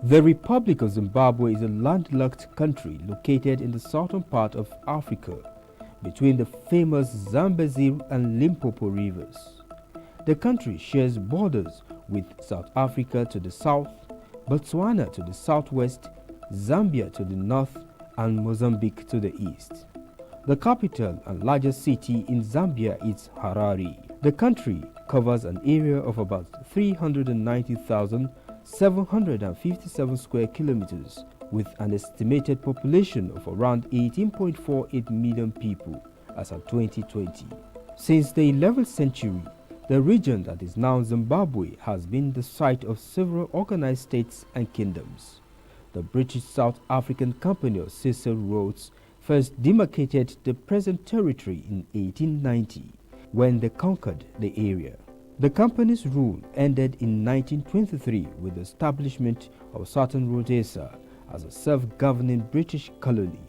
The Republic of Zimbabwe is a landlocked country located in the southern part of Africa, between the famous Zambezi and Limpopo rivers. The country shares borders with South Africa to the south, Botswana to the southwest, Zambia to the north, and Mozambique to the east. The capital and largest city in Zambia is Harare. The country covers an area of about 390,757 square kilometers, with an estimated population of around 18.48 million people as of 2020. Since the 11th century, the region that is now Zimbabwe has been the site of several organized states and kingdoms. The British South African Company of Cecil Rhodes first demarcated the present territory in 1890 when they conquered the area. The company's rule ended in 1923 with the establishment of Southern Rhodesia as a self-governing British colony.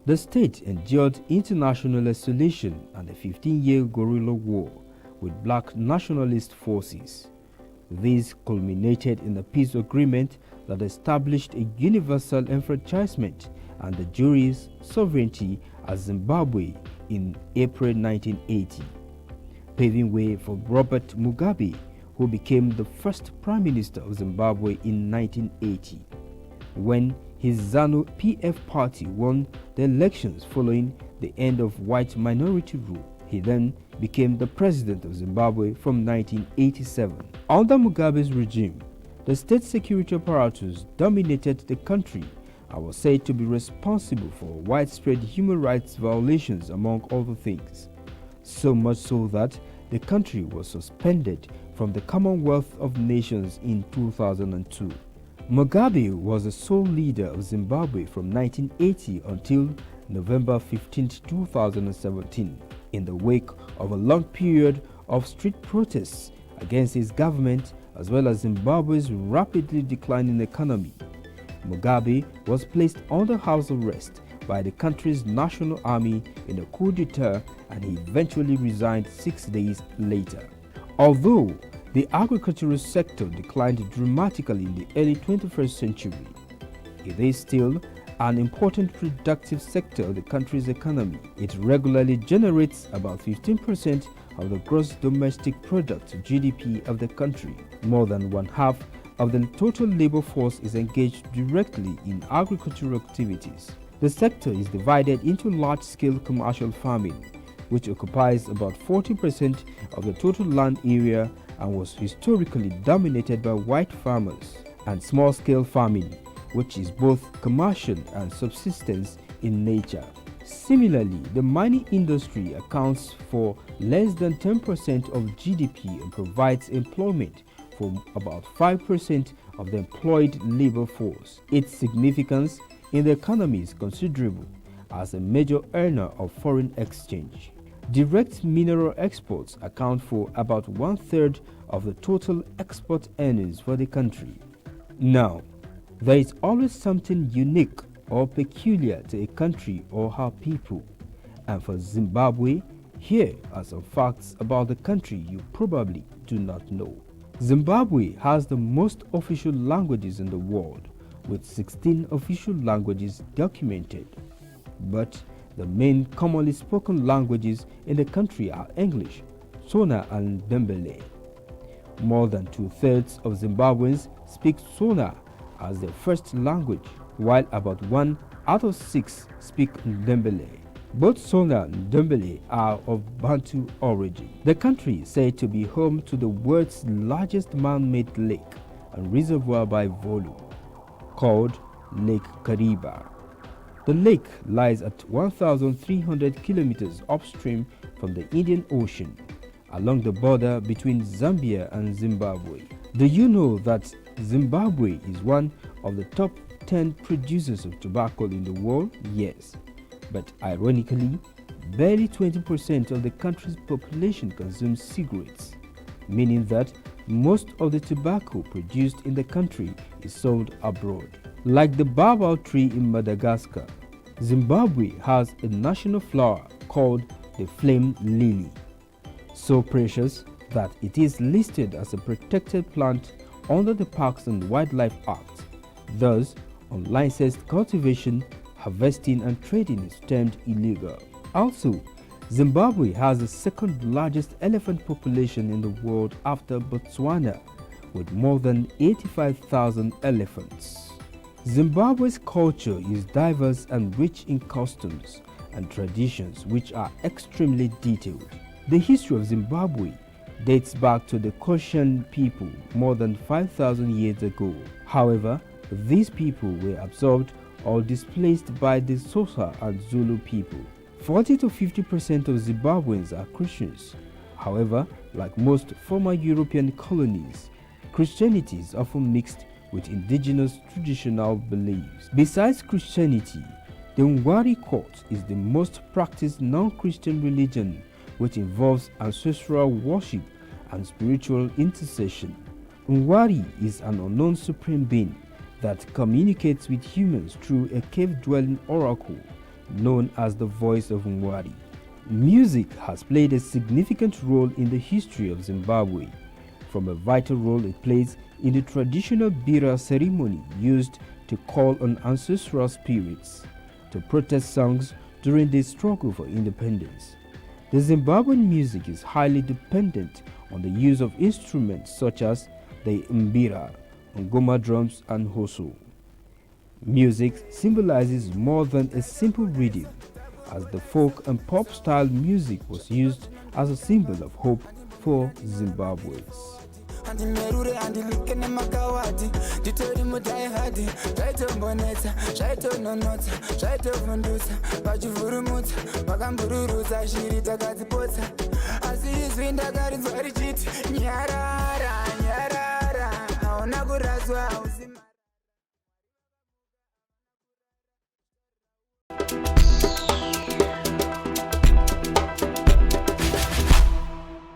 The state endured international isolation and a 15-year guerrilla war with black nationalist forces. This culminated in a peace agreement that established a universal enfranchisement and the jury's sovereignty as Zimbabwe in April 1980, paving way for Robert Mugabe, who became the first Prime Minister of Zimbabwe in 1980. When his ZANU-PF party won the elections following the end of white minority rule, he then became the President of Zimbabwe from 1987. Under Mugabe's regime, the state security apparatus dominated the country and was said to be responsible for widespread human rights violations among other things, so much so that the country was suspended from the Commonwealth of Nations in 2002. Mugabe was the sole leader of Zimbabwe from 1980 until November 15, 2017, in the wake of a long period of street protests against his government as well as Zimbabwe's rapidly declining economy. Mugabe was placed under house arrest by the country's national army in a coup d'etat, and he eventually resigned 6 days later. Although the agricultural sector declined dramatically in the early 21st century, it is still an important productive sector of the country's economy. It regularly generates about 15% of the gross domestic product (GDP) of the country. More than one half of the total labor force is engaged directly in agricultural activities. The sector is divided into large-scale commercial farming, which occupies about 40% of the total land area and was historically dominated by white farmers, and small-scale farming, which is both commercial and subsistence in nature. Similarly, the mining industry accounts for less than 10% of GDP and provides employment for about 5% of the employed labor force. Its significance in the economy is considerable as a major earner of foreign exchange. Direct mineral exports account for about 1/3 of the total export earnings for the country. Now, there is always something unique or peculiar to a country or her people, and for Zimbabwe, here are some facts about the country you probably do not know. Zimbabwe has the most official languages in the world, with 16 official languages documented. But the main commonly spoken languages in the country are English, Tswana and Ndebele. More than 2/3 of Zimbabweans speak Tswana as their first language, while about 1 out of 6 speak Ndebele. Both Tswana and Ndebele are of Bantu origin. The country is said to be home to the world's largest man-made lake and reservoir by volume, called Lake Kariba. The lake lies at 1,300 kilometers upstream from the Indian Ocean, along the border between Zambia and Zimbabwe. Do you know that Zimbabwe is one of the top 10 producers of tobacco in the world? Yes, but ironically, barely 20% of the country's population consumes cigarettes, meaning that most of the tobacco produced in the country is sold abroad. Like the baobab tree in Madagascar, Zimbabwe has a national flower called the flame lily, so precious that it is listed as a protected plant under the Parks and Wildlife Act. Thus, unlicensed cultivation, harvesting and trading is termed illegal. Also, Zimbabwe has the second largest elephant population in the world after Botswana, with more than 85,000 elephants. Zimbabwe's culture is diverse and rich in customs and traditions which are extremely detailed. The history of Zimbabwe dates back to the Koshan people more than 5,000 years ago. However, these people were absorbed or displaced by the Xhosa and Zulu people. 40 to 50% of Zimbabweans are Christians. However, like most former European colonies, Christianity is often mixed with indigenous traditional beliefs. Besides Christianity, the Ngwari cult is the most practiced non-Christian religion, which involves ancestral worship and spiritual intercession. Ngwari is an unknown supreme being that communicates with humans through a cave-dwelling oracle known as the voice of Ngwari. Music has played a significant role in the history of Zimbabwe, from a vital role it plays in the traditional bira ceremony used to call on ancestral spirits, to protest songs during the struggle for independence. The Zimbabwean music is highly dependent on the use of instruments such as the mbira, ngoma drums and hoso. Music symbolizes more than a simple rhythm, as the folk and pop style music was used as a symbol of hope for Zimbabweans. Andimerure andilike nemakawati nditori mudaihadi zvaitombonetsa zvaitononotsa zvaitovhundutsa pachivhurumutsa vakambururutsa shiri takadzipotsa asi izvi ndakarinzwa richiti nyarara nyarara hauna kuraswa